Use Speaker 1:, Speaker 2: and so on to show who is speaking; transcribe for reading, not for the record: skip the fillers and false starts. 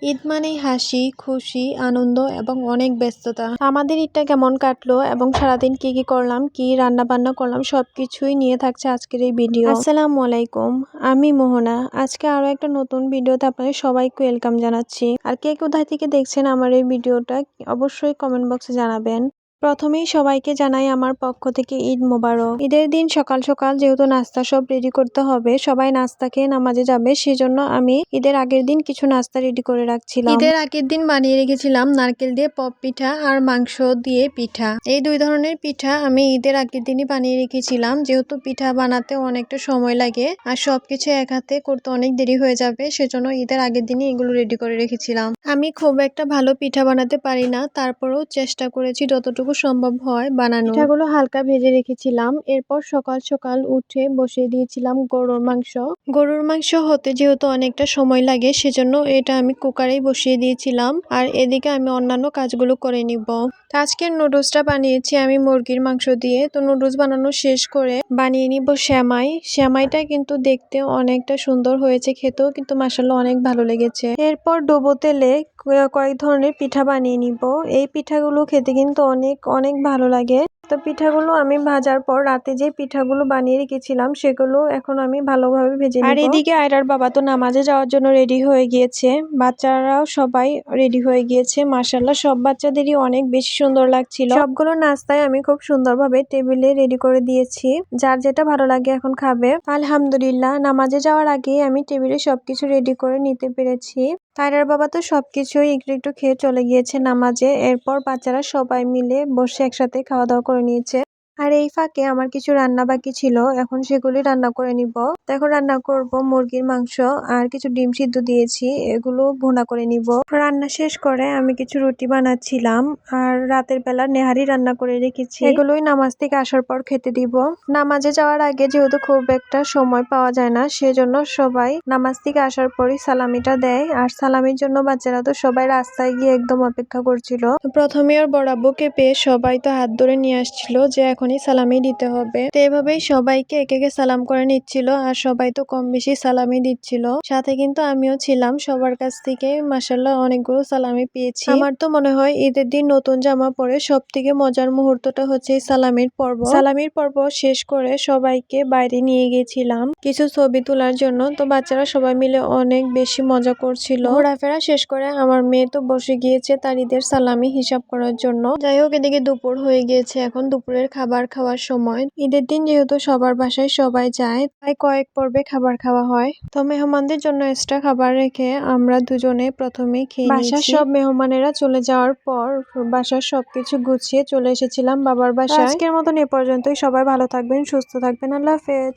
Speaker 1: ঈদ মানেই হাসি, খুশি, আনন্দ এবং অনেক ব্যস্ততা। আমাদের ঈদটা কেমন কাটলো এবং সারাদিন কি কি করলাম, কি রান্না বান্না করলাম সবকিছুই নিয়ে থাকছে আজকের এই ভিডিও। আসসালামু আলাইকুম, আমি মোহনা। আজকে আরো একটা নতুন ভিডিওতে আপনাদের সবাইকে ওয়েলকাম জানাচ্ছি। আর কে কোথায় থেকে দেখছেন আমার এই ভিডিওটা অবশ্যই কমেন্ট বক্সে জানাবেন। প্রথমেই সবাইকে জানাই আমার পক্ষ থেকে ঈদ মোবারক। ঈদের দিন সকাল সকাল যেহেতু নাস্তা সব রেডি করতে হবে, সবাই নাস্তা খেয়ে নামাজে যাবে, সেজন্য আমি ঈদের আগের দিন কিছু নাস্তা রেডি করে রাখছিলাম। ঈদের আগের দিন বানিয়ে রেখেছিলাম নারকেল দিয়ে পপ পিঠা আর মাংস দিয়ে পিঠা। এই দুই ধরনের পিঠা আমি ঈদের আগের দিনই বানিয়ে রেখেছিলাম, যেহেতু পিঠা বানাতে অনেকটা সময় লাগে আর সবকিছু এক হাতে করতে অনেক দেরি হয়ে যাবে, সেজন্য ঈদের আগের দিনই এগুলো রেডি করে রেখেছিলাম। আমি খুব একটা ভালো পিঠা বানাতে পারি না, তারপরেও চেষ্টা করেছি যতটুকু সম্ভব হয় বানানো। পিঠাগুলো হালকা ভেজে রেখেছিলাম। এরপর সকাল সকাল উঠে বসিয়ে দিয়েছিলাম গরুর মাংস। গরুর মাংস হতে যেহেতু অনেকটা সময় লাগে, সেজন্য এটা আমি কুকারেই বসিয়ে দিয়েছিলাম আর এদিকে আমি অন্যান্য কাজগুলো করে নিব। আজকের নুডলসটা বানিয়েছি আমি মুরগির মাংস দিয়ে। তো নুডলস বানানো শেষ করে বানিয়ে নিব সেমাই। সেমাইটা কিন্তু দেখতে অনেকটা সুন্দর হয়েছে, খেতেও কিন্তু মাশাআল্লাহ অনেক ভালো লেগেছে। এরপর ডুবো তেলে কয়েক ধরনের পিঠা বানিয়ে নিব। এই পিঠাগুলো খেতে কিন্তু অনেক অনেক ভালো লাগে। তো পিঠাগুলো আমি ভাজার পর রাতে যে পিঠাগুলো বানিয়ে রেখেছিলাম সেগুলো এখন আমি ভালোভাবে ভেজে নিব। আর এদিকে আয়রার বাবা তো নামাজে যাওয়ার জন্য রেডি হয়ে গিয়েছে, বাচ্চারাও সবাই রেডি হয়ে গিয়েছে। মাশাআল্লাহ সব বাচ্চাদেরই অনেক বেশি সুন্দর লাগছিল। সবগুলো নাস্তায় আমি খুব সুন্দরভাবে টেবিলে রেডি করে দিয়েছি, যার যেটা ভালো লাগে এখন খাবে। আলহামদুলিল্লাহ নামাজে যাওয়ার আগে আমি টেবিলে সবকিছু রেডি করে নিতে পেরেছি। আয়রার বাবা তো সবকিছুই একটু একটু খেয়ে চলে গিয়েছে নামাজে। এরপর বাচ্চারা সবাই মিলে বসে একসাথে খাওয়া দাওয়া করে নিয়েছে। আর এই ফাঁকে আমার কিছু রান্না বাকি ছিল, এখন সেগুলি রান্না করে নিব। তো এখন রান্না করব মুরগির মাংস আর কিছু ডিম সিদ্ধ দিয়েছি, এগুলো ভুনা করে নিব। রান্না শেষ করে আমি কিছু রুটি বানাচ্ছিলাম আর রাতের বেলা নেহারি রান্না করে রেখেছি, এগুলোই নামাজ থেকে আসার পর খেতে দিব। নামাজে যাওয়ার আগে যেহেতু খুব একটা সময় পাওয়া যায় না, সেজন্য সবাই নামাজ থেকে আসার পরই সালামিটা দেয়। আর সালামির জন্য বাচ্চারা তো সবাই রাস্তায় গিয়ে একদম অপেক্ষা করছিল। প্রথমে ওর বড় আব্বুকে পেয়ে সবাই তো হাত ধরে নিয়ে আসছিল যে এখনই সালামি দিতে হবে। তো এভাবেই সবাইকে একে একে সালাম করে নিচ্ছিল আর সবাই তো কম বেশি সালামি দিচ্ছিল, সাথে কিন্তু আমিও ছিলাম। সবার কাছ থেকে মাশাআল্লাহ অনেকগুলো সালামি পেয়েছি। আমার তো মনে হয় ঈদের দিন নতুন জামা পরে সব থেকে মজার মুহূর্তটা হচ্ছে এই সালামির পর্ব। সালামির পর্ব শেষ করে সবাইকে বাইরে নিয়ে গিয়েছিলাম কিছু ছবি তোলার জন্য। তো বাচ্চারা সবাই মিলে অনেক বেশি মজা করছিল। ঘোরাফেরা শেষ করে আমার মেয়ে তো বসে গিয়েছে তার ঈদের সালামি হিসাব করার জন্য। যাই হোক, এদিকে দুপুর হয়ে গিয়েছে, এখন দুপুরের খাবার খাওয়ার সময়। ঈদের দিন যেহেতু সবার বাসায় সবাই যায়, তাই কয়েক পর্বে খাবার খাওয়া হয়। তো মেহমানদের জন্য এক্সট্রা খাবার রেখে আমরা দুজনে প্রথমেই খেয়ে নিয়েছি। বাসার সব মেহমানেরা চলে যাওয়ার পর বাসার সবকিছু গুছিয়ে চলে এসেছিলাম বাবার বাসায়। আজকের মতন এ পর্যন্তই। সবাই ভালো থাকবেন, সুস্থ থাকবেন। আল্লাহ হাফেজ।